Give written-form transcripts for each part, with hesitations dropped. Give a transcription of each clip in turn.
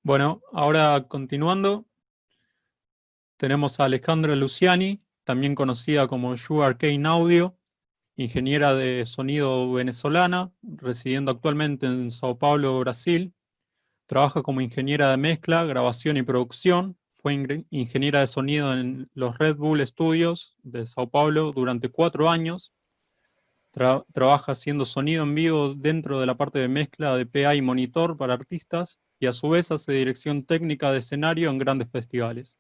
Bueno, ahora continuando, tenemos a Alejandra Luciani, también conocida como Sugarcane Audio, ingeniera de sonido venezolana, residiendo actualmente en Sao Paulo, Brasil. Trabaja como ingeniera de mezcla, grabación y producción. Fue ingeniera de sonido en los Red Bull Studios de Sao Paulo durante 4 años. Trabaja haciendo sonido en vivo dentro de la parte de mezcla de PA y monitor para artistas y a su vez hace dirección técnica de escenario en grandes festivales.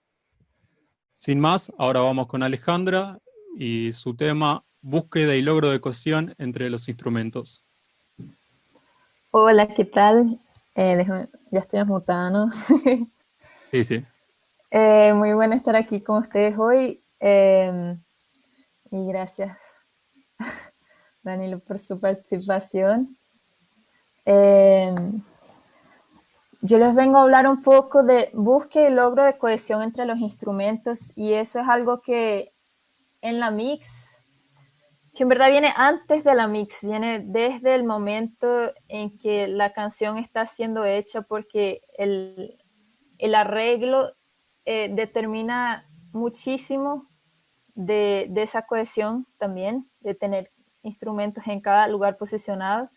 Sin más, ahora vamos con Alejandra y su tema búsqueda y logro de cohesión entre los instrumentos. Hola, ¿qué tal? Ya estoy mutada, ¿no? Sí, sí. Muy bueno estar aquí con ustedes hoy y gracias, Danilo, por su participación. Yo les vengo a hablar un poco de búsqueda y logro de cohesión entre los instrumentos, y eso es algo que en la mix, que en verdad viene antes de la mix, viene desde el momento en que la canción está siendo hecha, porque el arreglo determina muchísimo de esa cohesión también, de tener instrumentos en cada lugar posicionado.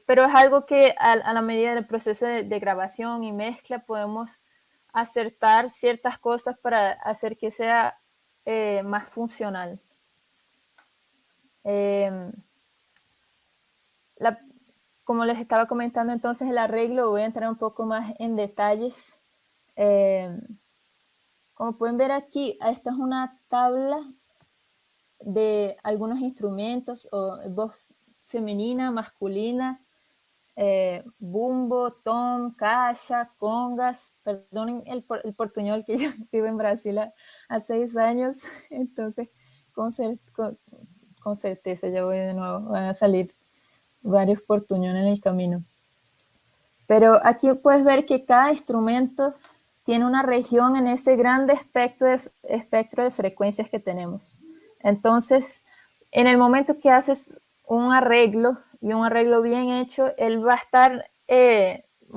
Pero es algo que a la medida del proceso de grabación y mezcla podemos acertar ciertas cosas para hacer que sea más funcional. Como les estaba comentando entonces el arreglo, voy a entrar un poco más en detalles. Como pueden ver aquí, esta es una tabla de algunos instrumentos, o voz femenina, masculina, bumbo, tom, caixa, congas. Perdonen el portuñol, que yo vivo en Brasil a 6 años, entonces con certeza ya voy de nuevo, van a salir varios portuñoles en el camino. Pero aquí puedes ver que cada instrumento tiene una región en ese grande espectro de frecuencias que tenemos. Entonces, en el momento que haces un arreglo, y un arreglo bien hecho, él va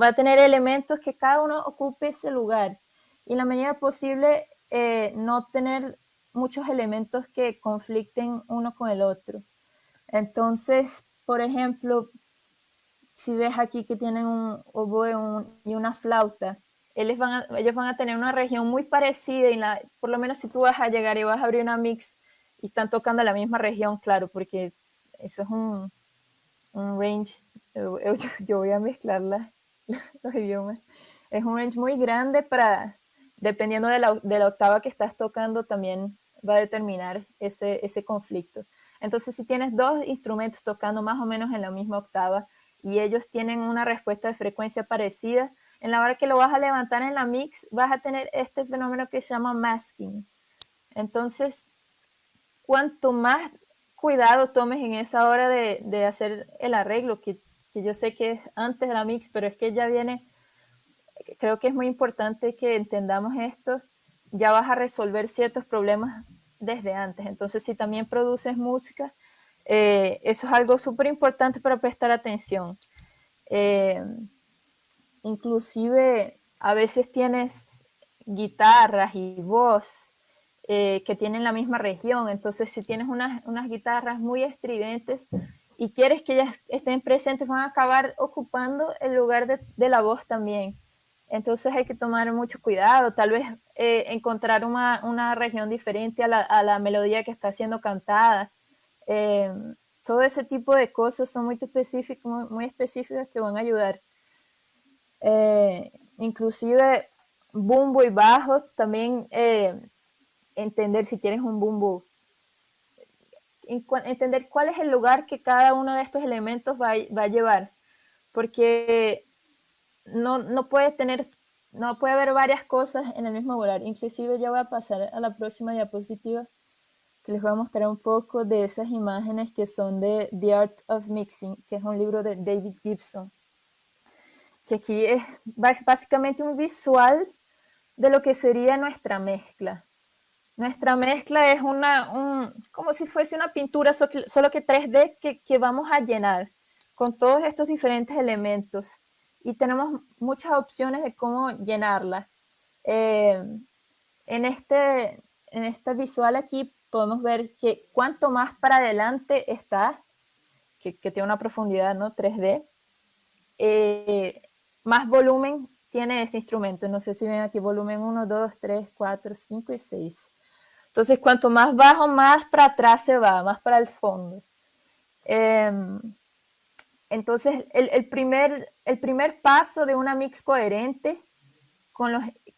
a tener elementos que cada uno ocupe ese lugar. Y en la medida posible, no tener muchos elementos que conflicten uno con el otro. Entonces, por ejemplo, si ves aquí que tienen un oboe y una flauta, ellos van a tener una región muy parecida, y por lo menos si tú vas a llegar y vas a abrir una mix y están tocando la misma región, claro, porque eso es un range, yo voy a mezclar los idiomas, es un range muy grande dependiendo de la octava que estás tocando, también va a determinar ese conflicto. Entonces, si tienes dos instrumentos tocando más o menos en la misma octava y ellos tienen una respuesta de frecuencia parecida, en la hora que lo vas a levantar en la mix, vas a tener este fenómeno que se llama masking. Entonces, cuanto más cuidado tomes en esa hora de hacer el arreglo, que yo sé que es antes de la mix, pero es que ya viene, creo que es muy importante que entendamos esto, ya vas a resolver ciertos problemas desde antes. Entonces, si también produces música, eso es algo súper importante para prestar atención. Inclusive, a veces tienes guitarras y voz que tienen la misma región. Entonces, si tienes unas guitarras muy estridentes y quieres que ellas estén presentes, van a acabar ocupando el lugar de la voz también. Entonces hay que tomar mucho cuidado, tal vez encontrar una región diferente a la melodía que está siendo cantada. Todo ese tipo de cosas son muy específicas, que van a ayudar. Inclusive bumbo y bajo, también entender si tienes un bumbo, entender cuál es el lugar que cada uno de estos elementos va a llevar, porque no puede haber varias cosas en el mismo lugar. Inclusive ya voy a pasar a la próxima diapositiva, que les voy a mostrar un poco de esas imágenes que son de The Art of Mixing, que es un libro de David Gibson, que aquí es básicamente un visual de lo que sería nuestra mezcla. Nuestra mezcla es como si fuese una pintura, solo que 3D, que vamos a llenar con todos estos diferentes elementos. y tenemos muchas opciones de cómo llenarla. En esta visual aquí podemos ver que cuanto más para adelante está, que tiene una profundidad, ¿no? 3D, más volumen tiene ese instrumento. No sé si ven aquí volumen 1, 2, 3, 4, 5 y 6. Entonces, cuanto más bajo, más para atrás se va, más para el fondo. Entonces, el primer paso de una mix coherente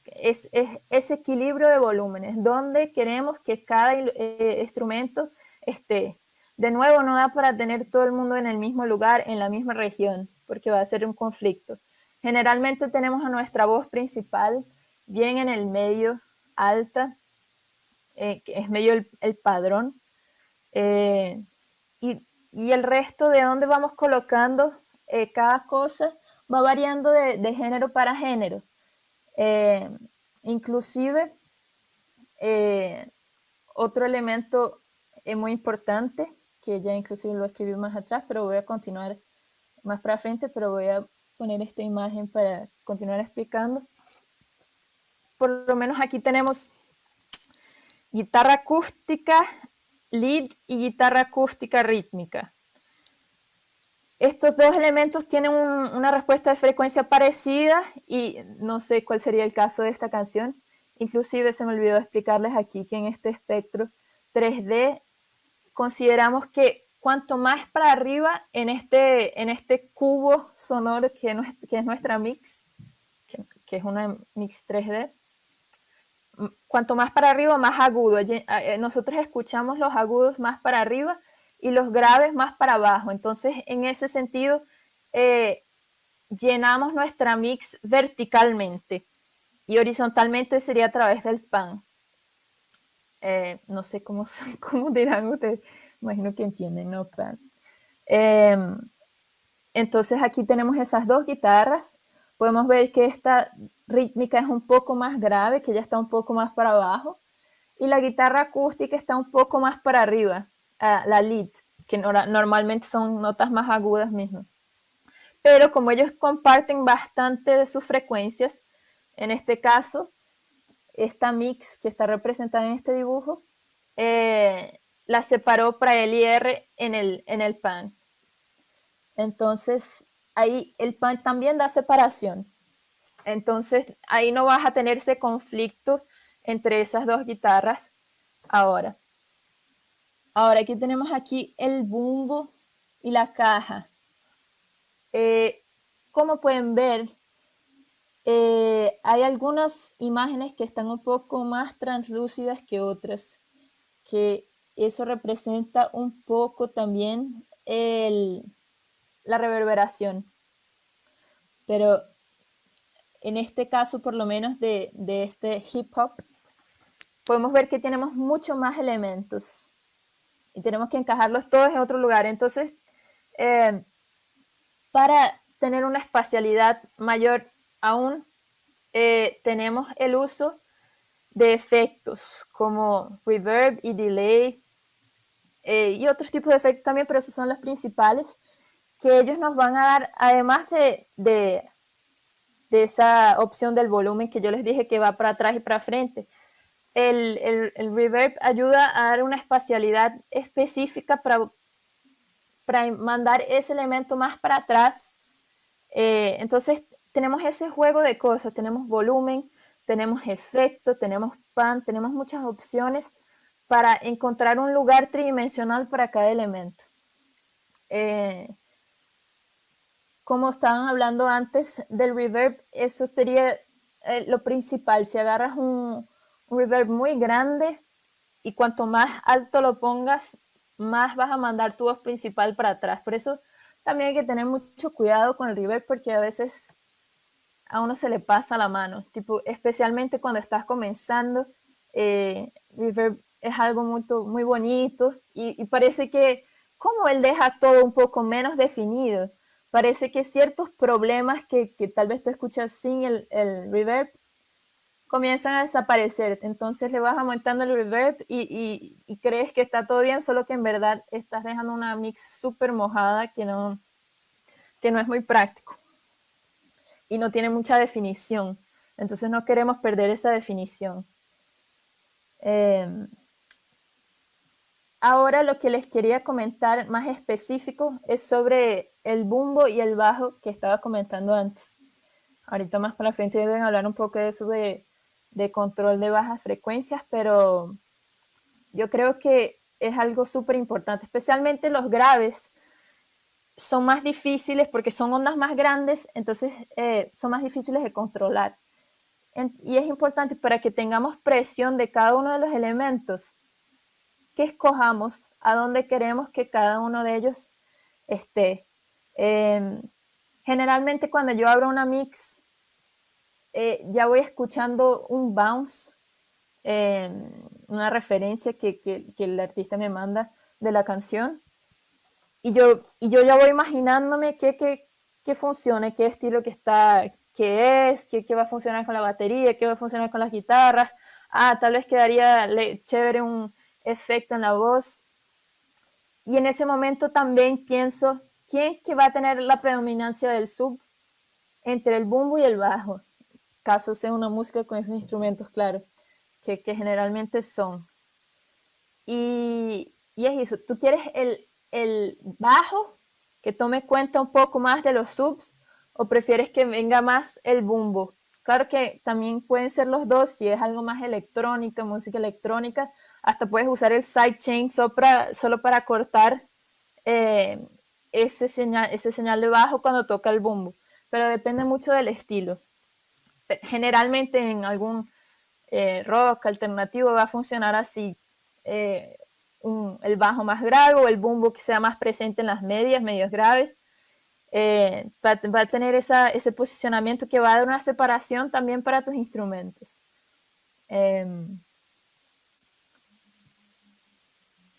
es ese equilibrio de volúmenes, donde queremos que cada instrumento esté. De nuevo, no da para tener todo el mundo en el mismo lugar, en la misma región, porque va a ser un conflicto. Generalmente tenemos a nuestra voz principal bien en el medio, alta, que es medio el padrón, y el resto de donde vamos colocando cada cosa va variando de género para género. Inclusive, otro elemento muy importante, que ya inclusive lo escribí más atrás, pero voy a continuar más para frente, pero voy a poner esta imagen para continuar explicando. Por lo menos aquí tenemos guitarra acústica, lead y guitarra acústica rítmica. Estos dos elementos tienen una respuesta de frecuencia parecida y no sé cuál sería el caso de esta canción. Inclusive se me olvidó explicarles aquí que en este espectro 3D consideramos que cuanto más para arriba en este cubo sonoro que es nuestra mix, que es una mix 3D, cuanto más para arriba, más agudo. Nosotros escuchamos los agudos más para arriba y los graves más para abajo. Entonces, en ese sentido, llenamos nuestra mix verticalmente y horizontalmente sería a través del pan. No sé cómo dirán ustedes, imagino que entienden, ¿no? Pan. Entonces aquí tenemos esas dos guitarras. Podemos ver que esta rítmica es un poco más grave, que ya está un poco más para abajo, y la guitarra acústica está un poco más para arriba, la lead, que normalmente son notas más agudas mismo. Pero como ellos comparten bastante de sus frecuencias, en este caso, esta mix que está representada en este dibujo, la separó para el IR en el pan. Entonces, ahí el pan también da separación. Entonces, ahí no vas a tener ese conflicto entre esas dos guitarras ahora. Ahora, aquí tenemos aquí el bumbo y la caja. Como pueden ver, hay algunas imágenes que están un poco más translúcidas que otras, que eso representa un poco también la reverberación. Pero en este caso, por lo menos de este hip hop, podemos ver que tenemos mucho más elementos y tenemos que encajarlos todos en otro lugar. Entonces, para tener una espacialidad mayor aún, tenemos el uso de efectos como reverb y delay, y otros tipos de efectos también, pero esos son los principales, que ellos nos van a dar, además de esa opción del volumen que yo les dije que va para atrás y para frente. El reverb ayuda a dar una espacialidad específica para mandar ese elemento más para atrás. Entonces tenemos ese juego de cosas, tenemos volumen, tenemos efecto, tenemos pan, tenemos muchas opciones para encontrar un lugar tridimensional para cada elemento. Como estaban hablando antes del reverb, eso sería lo principal. Si agarras un reverb muy grande y cuanto más alto lo pongas, más vas a mandar tu voz principal para atrás. Por eso también hay que tener mucho cuidado con el reverb, porque a veces a uno se le pasa la mano, tipo, especialmente cuando estás comenzando. Reverb es algo muy bonito y parece que como él deja todo un poco menos definido, parece que ciertos problemas que tal vez tú escuchas sin el reverb comienzan a desaparecer. Entonces le vas aumentando el reverb y crees que está todo bien, solo que en verdad estás dejando una mix súper mojada que no es muy práctico. y no tiene mucha definición. Entonces no queremos perder esa definición. Ahora lo que les quería comentar más específico es sobre el bumbo y el bajo que estaba comentando antes. Ahorita más para la frente deben hablar un poco de eso de control de bajas frecuencias, pero yo creo que es algo súper importante, especialmente los graves son más difíciles porque son ondas más grandes, entonces son más difíciles de controlar. Y es importante para que tengamos presión de cada uno de los elementos, que escojamos a dónde queremos que cada uno de ellos esté. Generalmente cuando yo abro una mix, ya voy escuchando un bounce, una referencia que el artista me manda de la canción, y yo ya voy imaginándome qué funcione, qué estilo que está, qué va a funcionar con la batería, qué va a funcionar con las guitarras. Tal vez quedaría chévere un efecto en la voz. Y en ese momento también pienso, ¿quién que va a tener la predominancia del sub entre el bumbo y el bajo? Caso sea una música con esos instrumentos, claro, que generalmente son. Y es eso, tú quieres el bajo que tome cuenta un poco más de los subs, o prefieres que venga más el bumbo. Claro que también pueden ser los dos, si es algo más electrónica, música electrónica, hasta puedes usar el sidechain solo para cortar ese señal de bajo cuando toca el bumbo, pero depende mucho del estilo. Generalmente en algún rock alternativo va a funcionar así, el bajo más grave o el bumbo que sea más presente en las medios graves, va a tener ese posicionamiento que va a dar una separación también para tus instrumentos.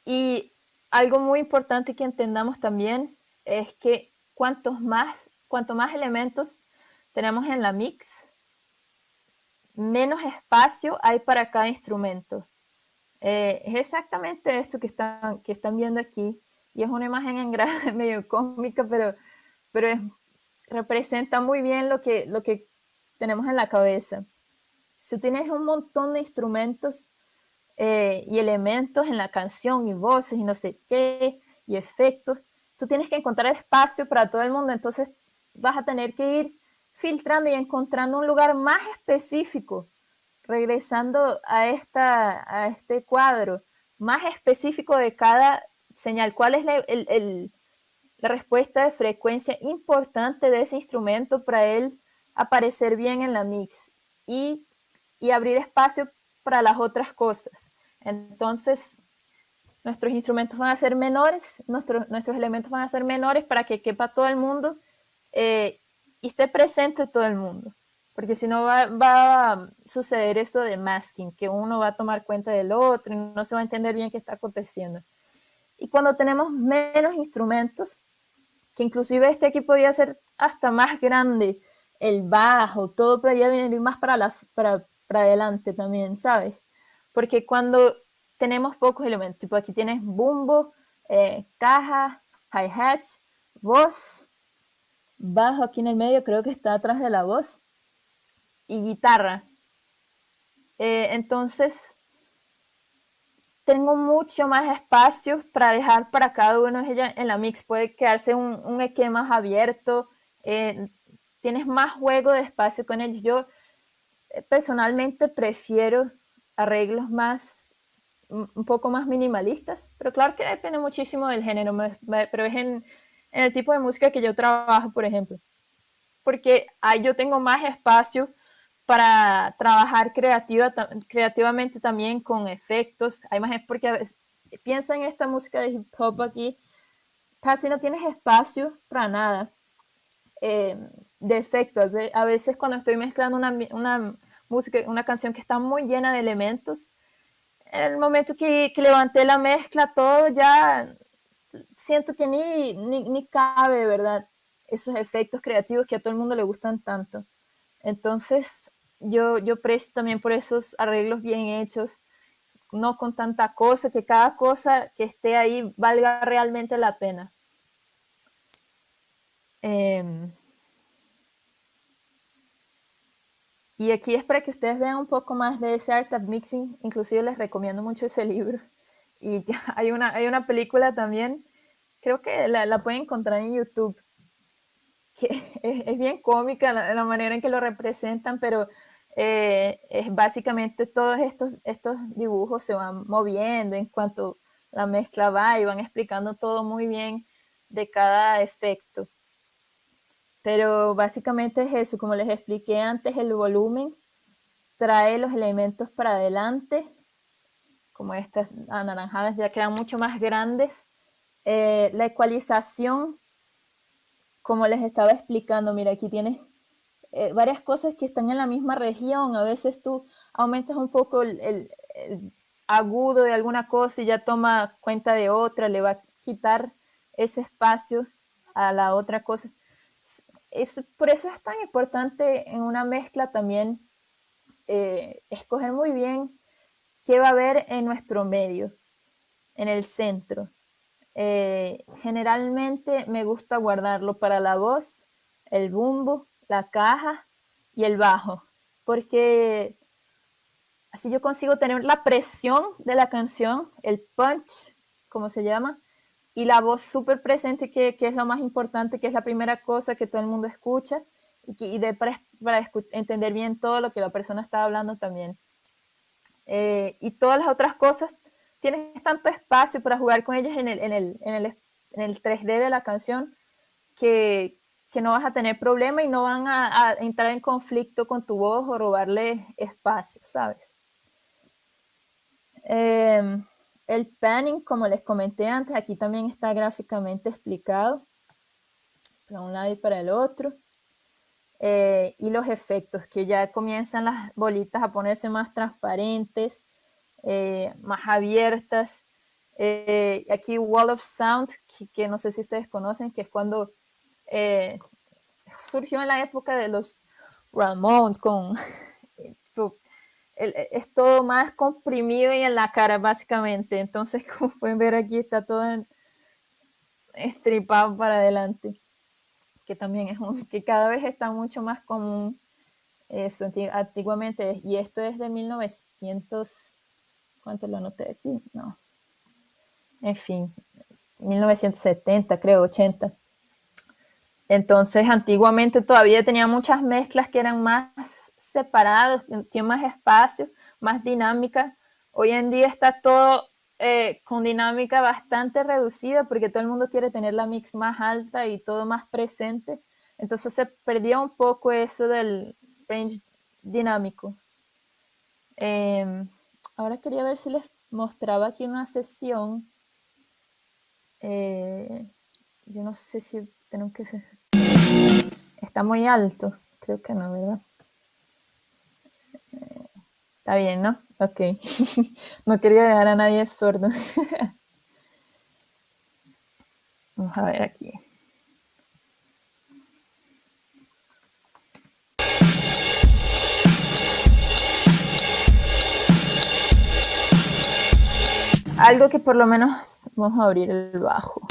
Y algo muy importante que entendamos también es que cuanto más elementos tenemos en la mix, menos espacio hay para cada instrumento. Es exactamente esto que están viendo aquí, y es una imagen en grande medio cómica, pero representa muy bien lo que tenemos en la cabeza. Si tienes un montón de instrumentos y elementos en la canción y voces y no sé qué, y efectos, tú tienes que encontrar espacio para todo el mundo, entonces vas a tener que ir filtrando y encontrando un lugar más específico, regresando a este cuadro más específico de cada señal. ¿Cuál es la respuesta de frecuencia importante de ese instrumento para él aparecer bien en la mix? Y abrir espacio para las otras cosas. Entonces, nuestros instrumentos van a ser menores, nuestros elementos van a ser menores para que quepa todo el mundo y esté presente todo el mundo. Porque si no va a suceder eso de masking, que uno va a tomar cuenta del otro y no se va a entender bien qué está aconteciendo. Y cuando tenemos menos instrumentos, que inclusive este aquí podría ser hasta más grande, el bajo, todo podría venir más para adelante también, ¿sabes? Porque cuando tenemos pocos elementos, tipo aquí tienes bumbo, caja, hi-hat, voz, bajo aquí en el medio, creo que está atrás de la voz, y guitarra. Entonces, tengo mucho más espacio para dejar para cada uno de ellos en la mix. Puede quedarse un esquema más abierto, tienes más juego de espacio con ellos. Yo personalmente prefiero arreglos un poco más minimalistas, pero claro que depende muchísimo del género, pero es en el tipo de música que yo trabajo, por ejemplo, porque ahí yo tengo más espacio para trabajar creativamente también con efectos. Hay más, porque a veces, piensa en esta música de hip hop aquí, casi no tienes espacio para nada de efectos. A veces cuando estoy mezclando una música, una canción que está muy llena de elementos, en el momento que levanté la mezcla, todo ya siento que ni cabe, de verdad, esos efectos creativos que a todo el mundo le gustan tanto. Entonces, yo precio también por esos arreglos bien hechos, no con tanta cosa, que cada cosa que esté ahí valga realmente la pena. Y aquí es para que ustedes vean un poco más de ese Art of Mixing. Inclusive les recomiendo mucho ese libro. Y hay una película también, creo que la pueden encontrar en YouTube, que es bien cómica la manera en que lo representan, pero es básicamente todos estos dibujos se van moviendo en cuanto la mezcla va y van explicando todo muy bien de cada efecto. Pero básicamente es eso, como les expliqué antes, el volumen trae los elementos para adelante, como estas anaranjadas ya quedan mucho más grandes. La ecualización, como les estaba explicando, mira, aquí tienes varias cosas que están en la misma región. A veces tú aumentas un poco el agudo de alguna cosa y ya toma cuenta de otra, le va a quitar ese espacio a la otra cosa. Por eso es tan importante en una mezcla también escoger muy bien qué va a haber en nuestro medio, en el centro. Generalmente me gusta guardarlo para la voz, el bumbo, la caja y el bajo, porque así yo consigo tener la presión de la canción, el punch, como se llama, y la voz súper presente, que es lo más importante, que es la primera cosa que todo el mundo escucha, para entender bien todo lo que la persona está hablando también. Y todas las otras cosas, tienes tanto espacio para jugar con ellas en el 3D de la canción que no vas a tener problema y no van a entrar en conflicto con tu voz o robarle espacio, ¿sabes? El panning, como les comenté antes, aquí también está gráficamente explicado para un lado y para el otro. Y los efectos, que ya comienzan las bolitas a ponerse más transparentes, más abiertas. Aquí Wall of Sound, que no sé si ustedes conocen, que es cuando surgió en la época de los Ramones, es todo más comprimido y en la cara básicamente. Entonces, como pueden ver aquí, está todo estripado para adelante, que también que cada vez está mucho más común. Eso, antiguamente, y esto es de 1900, ¿cuánto lo anoté aquí? No, en fin, 1970, creo, 80. Entonces, antiguamente todavía tenía muchas mezclas que eran más separados, tiene más espacio, más dinámica. Hoy en día está todo con dinámica bastante reducida porque todo el mundo quiere tener la mix más alta y todo más presente. Entonces se perdió un poco eso del range dinámico. Ahora quería ver si les mostraba aquí una sesión. Yo no sé si tengo que... Está muy alto. Creo que no, ¿verdad? Está bien, ¿no? Ok. No quería dejar a nadie sordo. Vamos a ver aquí. Algo que por lo menos vamos a abrir el bajo.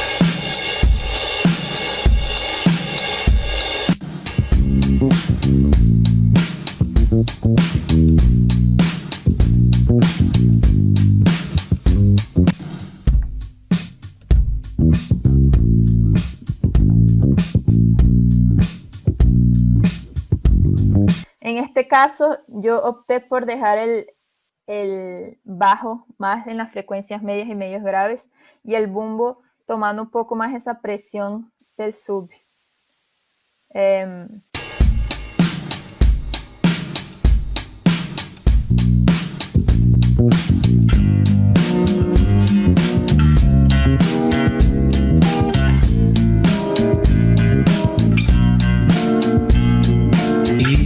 En este caso, yo opté por dejar el bajo más en las frecuencias medias y medios graves y el bumbo tomando un poco más esa presión del sub. E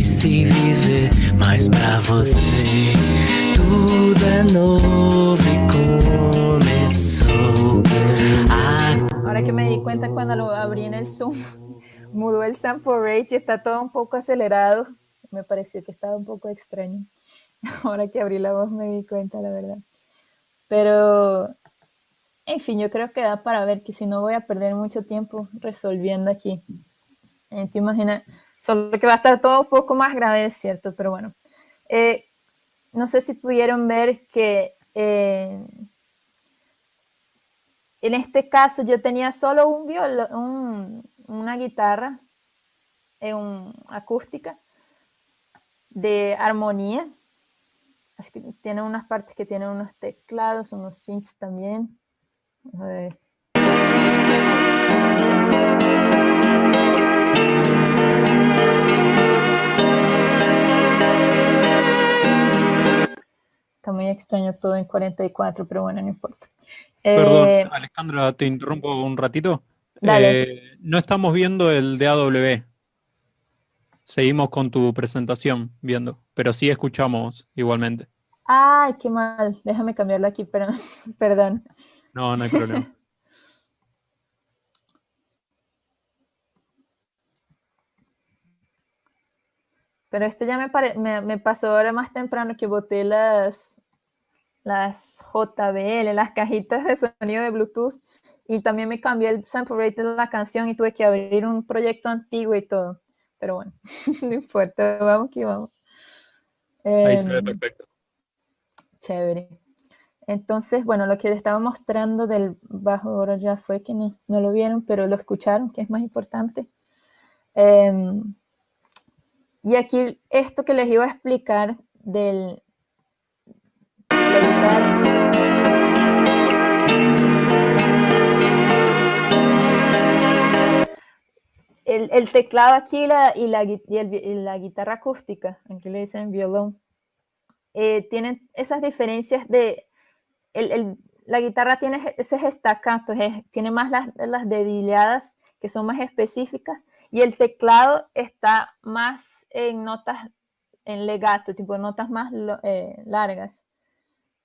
se viver mais pra você, tudo é novo e começou. Ahora que me di cuenta cuando lo abrí en el Zoom, mudó el sample rate y está todo un poco acelerado. Me pareció que estaba un poco extraño. Ahora que abrí la voz me di cuenta, la verdad. Pero, en fin, yo creo que da para ver que si no voy a perder mucho tiempo resolviendo aquí. ¿Te imaginas? Solo que va a estar todo un poco más grave, es cierto, pero bueno. No sé si pudieron ver que en este caso yo tenía solo una guitarra acústica de armonía. Así que tiene unas partes que tienen unos teclados, unos synths también. A ver. Está muy extraño todo en 44, pero bueno, no importa. Perdón, Alejandra, te interrumpo un ratito. Dale. No estamos viendo el DAW. Seguimos con tu presentación viendo, pero sí escuchamos igualmente. Ay, qué mal. Déjame cambiarlo aquí, pero perdón. No, no hay problema. Pero este ya me pasó ahora más temprano que boté las JBL, las cajitas de sonido de Bluetooth, y también me cambié el sample rate de la canción y tuve que abrir un proyecto antiguo y todo. Pero bueno, no importa, vamos que vamos. Ahí se ve perfecto. Chévere. Entonces, bueno, lo que les estaba mostrando del bajo ahora ya fue que no lo vieron, pero lo escucharon, que es más importante. Y aquí esto que les iba a explicar de la guitarra. El teclado aquí y la guitarra acústica, aquí le dicen violón, tienen esas diferencias de... la guitarra tiene esos staccatos, tiene más las dedilladas que son más específicas, y el teclado está más en notas, en legato, tipo notas más largas.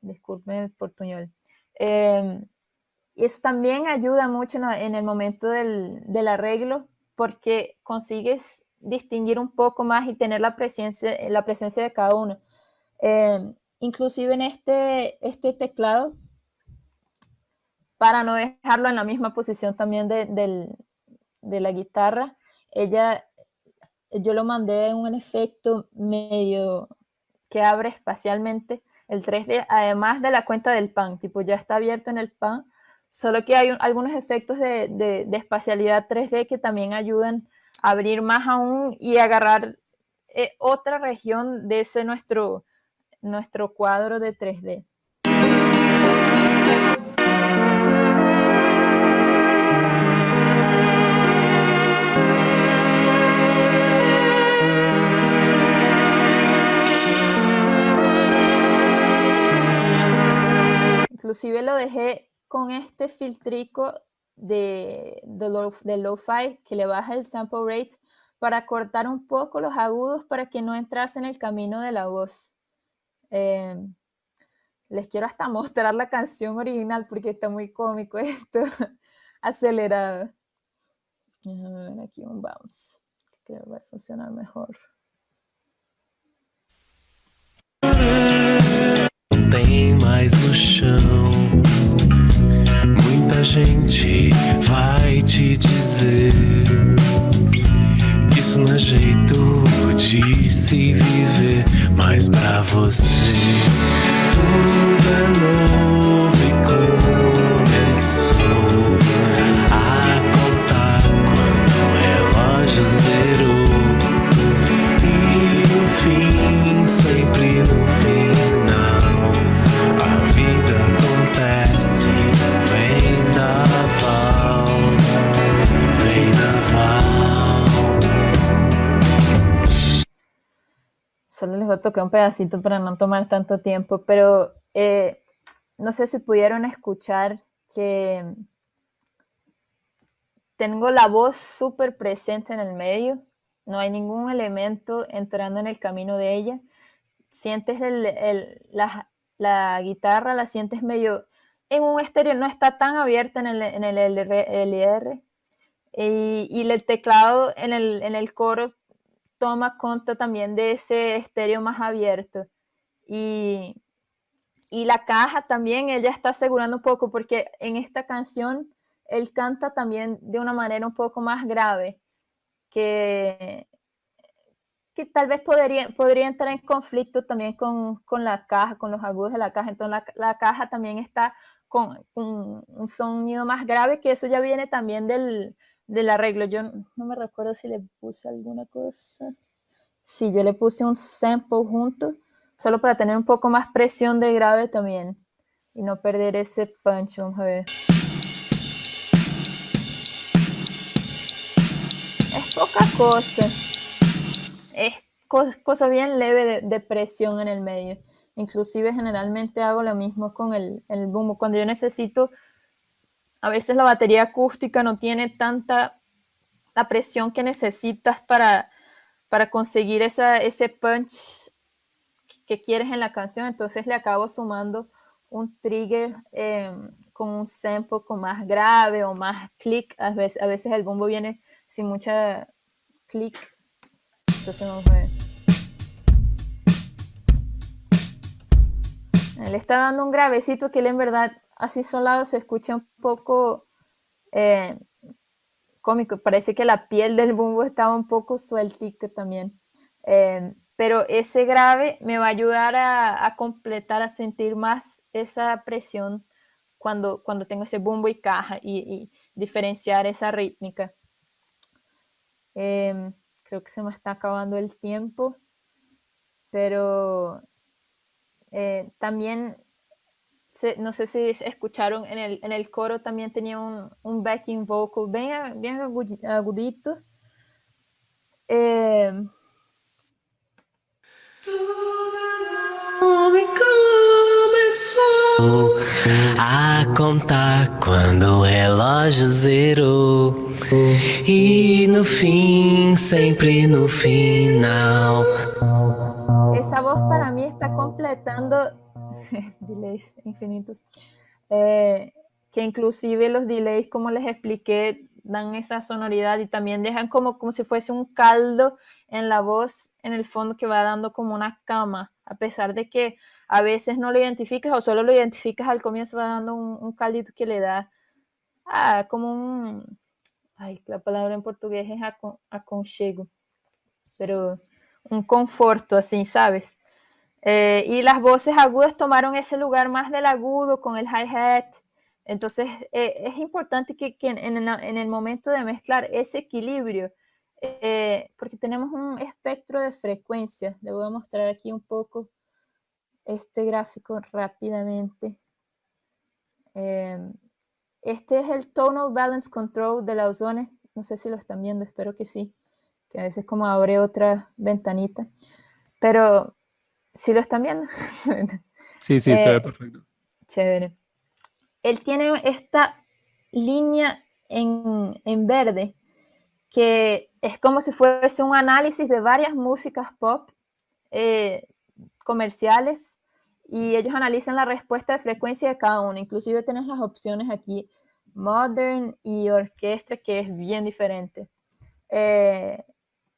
Disculpen el portuñol. Y eso también ayuda mucho en el momento del arreglo, porque consigues distinguir un poco más y tener la presencia de cada uno. Inclusive en este teclado, para no dejarlo en la misma posición también de la guitarra, yo lo mandé en un efecto medio que abre espacialmente el 3D, además de la cuenta del pan, tipo ya está abierto en el pan, solo que hay algunos efectos de espacialidad 3D que también ayudan a abrir más aún y agarrar otra región de ese nuestro cuadro de 3D. Inclusive lo dejé con este filtrico de lo-fi que le baja el sample rate para cortar un poco los agudos para que no entrase en el camino de la voz. Les quiero hasta mostrar la canción original porque está muy cómico esto, acelerado. Déjame ver aquí un bounce, que creo que va a funcionar mejor. Tem mais o chão. Muita gente vai te dizer que isso não é jeito de se viver, mas pra você tudo é novo e começou a contar quando o relógio zerou. E no fim, sempre no final, a vida acontece. Solo les voy a tocar un pedacito para no tomar tanto tiempo, pero no sé si pudieron escuchar que tengo la voz súper presente en el medio, no hay ningún elemento entrando en el camino de ella. Sientes la guitarra, la sientes medio en un estéreo, no está tan abierta en el LR, y el teclado en el coro toma cuenta también de ese estéreo más abierto, y la caja también, ella está asegurando un poco, porque en esta canción él canta también de una manera un poco más grave que que tal vez podría entrar en conflicto también con la caja, con los agudos de la caja. Entonces la caja también está con un sonido más grave, que eso ya viene también del arreglo. Yo no me recuerdo si le puse alguna cosa. Sí, yo le puse un sample junto, solo para tener un poco más presión de grave también y no perder ese punch. Vamos a ver. Es poca cosa. Es cosa bien leve de presión en el medio. Inclusive generalmente hago lo mismo con el bumbo. Cuando yo necesito, a veces la batería acústica no tiene tanta la presión que necesitas para conseguir ese punch que quieres en la canción, entonces le acabo sumando un trigger con un sample con más grave o más click. A veces el bombo viene sin mucha click. Entonces vamos a ver. Le está dando un gravecito que él en verdad así solado se escucha un poco cómico. Parece que la piel del bombo estaba un poco sueltica también. Pero ese grave me va a ayudar a completar, a sentir más esa presión cuando tengo ese bombo y caja y diferenciar esa rítmica. Creo que se me está acabando el tiempo, pero también, no sé si escucharon, en el coro también tenía un backing vocal bien agudito. Começou a contar quando o relógio zerou. E no fim, sempre no final. Esa voz para mí está completando delays infinitos, que inclusive los delays, como les expliqué, dan esa sonoridad y también dejan como si fuese un caldo en la voz, en el fondo, que va dando como una cama, a pesar de que a veces no lo identificas o solo lo identificas al comienzo, va dando un caldito que le da como un... Ay, la palabra en portugués es aconchego, pero un conforto así, ¿sabes? Y las voces agudas tomaron ese lugar más del agudo con el hi-hat. Entonces es importante que en el momento de mezclar ese equilibrio, porque tenemos un espectro de frecuencias. Le voy a mostrar aquí un poco este gráfico rápidamente. Este es el Tonal Balance Control de la Ozone. No sé si lo están viendo, espero que sí, que a veces como abre otra ventanita. Pero ¿sí lo están viendo? Sí, sí, se ve perfecto. Chévere. Él tiene esta línea en verde, que es como si fuese un análisis de varias músicas pop comerciales, y ellos analizan la respuesta de frecuencia de cada uno. Inclusive tienes las opciones aquí, Modern y Orquestra, que es bien diferente.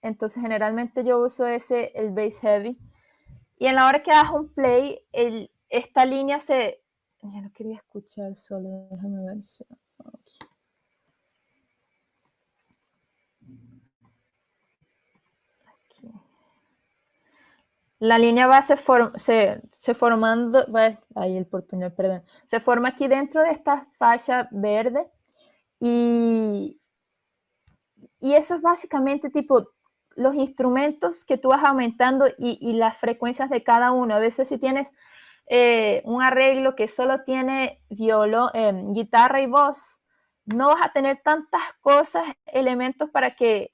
Entonces generalmente yo uso el Bass Heavy, y en la hora que das un play, esta línea se... Ya no quería escuchar solo, déjame ver si... Okay. Aquí. La línea va se formando... Ahí el portuñol, perdón. Se forma aquí dentro de esta falla verde, y eso es básicamente tipo los instrumentos que tú vas aumentando y las frecuencias de cada uno. A veces si tienes un arreglo que solo tiene guitarra y voz, no vas a tener tantas cosas, elementos para que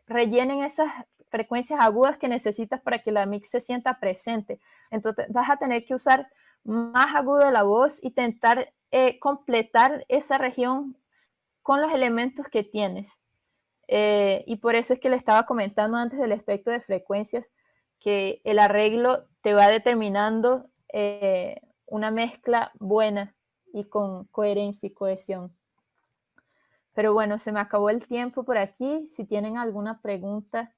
rellenen esas frecuencias agudas que necesitas para que la mix se sienta presente. Entonces vas a tener que usar más agudo de la voz y intentar completar esa región con los elementos que tienes. Y por eso es que le estaba comentando antes del espectro de frecuencias, que el arreglo te va determinando una mezcla buena y con coherencia y cohesión. Pero bueno, se me acabó el tiempo por aquí. Si tienen alguna pregunta,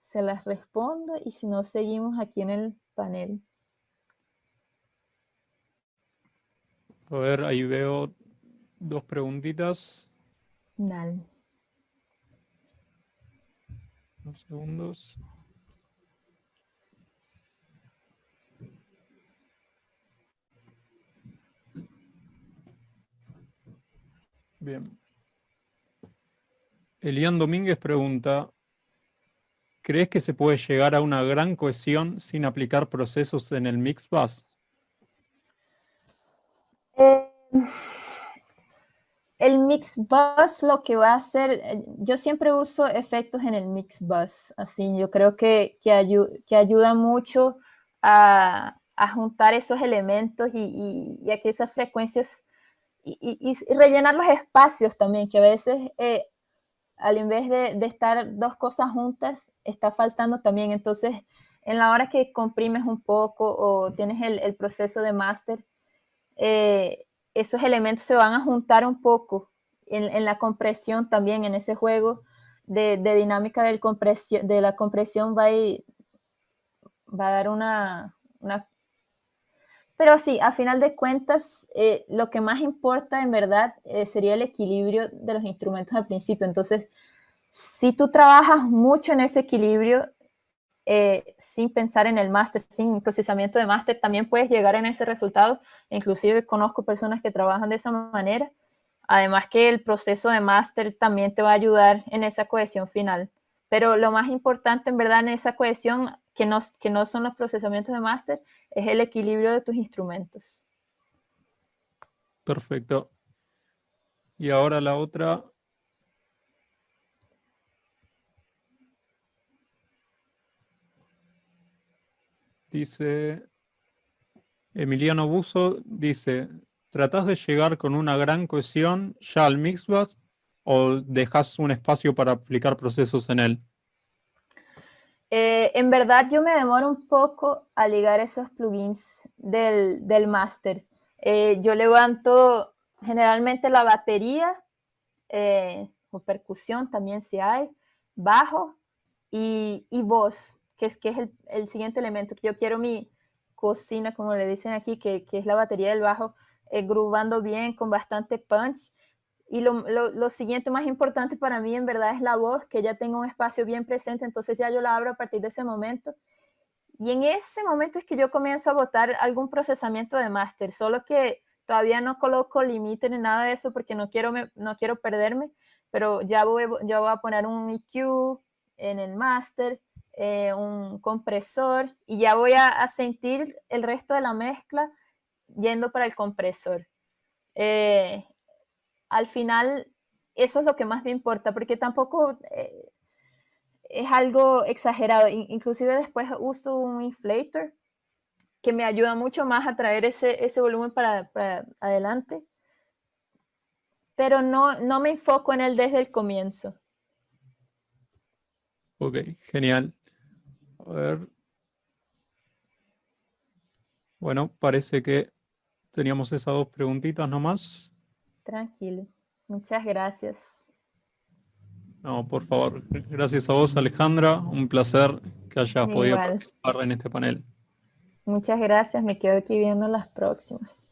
se las respondo, y si no, seguimos aquí en el panel. A ver, ahí veo 2 preguntitas. Dale. 2 segundos. Bien. Elian Domínguez pregunta, ¿crees que se puede llegar a una gran cohesión sin aplicar procesos en el mix bus? El mix bus lo que va a hacer, yo siempre uso efectos en el mix bus, así yo creo que ayuda mucho a juntar esos elementos y a que esas frecuencias y rellenar los espacios también, que a veces al invés de estar dos cosas juntas, está faltando también. Entonces, en la hora que comprimes un poco o tienes el proceso de máster, esos elementos se van a juntar un poco en la compresión también, en ese juego de dinámica de la compresión va a dar una... Pero sí, a final de cuentas, lo que más importa en verdad sería el equilibrio de los instrumentos al principio. Entonces, si tú trabajas mucho en ese equilibrio, sin pensar en el máster, sin procesamiento de máster, también puedes llegar en ese resultado. Inclusive conozco personas que trabajan de esa manera. Además que el proceso de máster también te va a ayudar en esa cohesión final. Pero lo más importante en verdad en esa cohesión, que no son los procesamientos de máster, es el equilibrio de tus instrumentos. Perfecto. Y ahora la otra. Dice Emiliano Buzo, dice, ¿tratás de llegar con una gran cohesión ya al Mixbus o dejas un espacio para aplicar procesos en él? En verdad yo me demoro un poco a ligar esos plugins del máster. Yo levanto generalmente la batería, o percusión también si hay, bajo y voz, que es el siguiente elemento. Yo quiero mi cocina, como le dicen aquí, que es la batería del bajo, groovando bien, con bastante punch. Y lo siguiente más importante para mí en verdad es la voz, que ya tenga un espacio bien presente, entonces ya yo la abro a partir de ese momento. Y en ese momento es que yo comienzo a botar algún procesamiento de máster, solo que todavía no coloco límite ni nada de eso porque no quiero perderme, pero ya voy a poner un EQ en el máster, un compresor, y ya voy a sentir el resto de la mezcla yendo para el compresor. Al final, eso es lo que más me importa, porque tampoco es algo exagerado. Inclusive después uso un inflator que me ayuda mucho más a traer ese volumen para adelante. Pero no me enfoco en él desde el comienzo. Ok, genial. A ver. Bueno, parece que teníamos esas dos preguntitas nomás. Tranquilo. Muchas gracias. No, por favor. Gracias a vos, Alejandra. Un placer que hayas podido Igual. participar en este panel. Muchas gracias. Me quedo aquí viendo las próximas.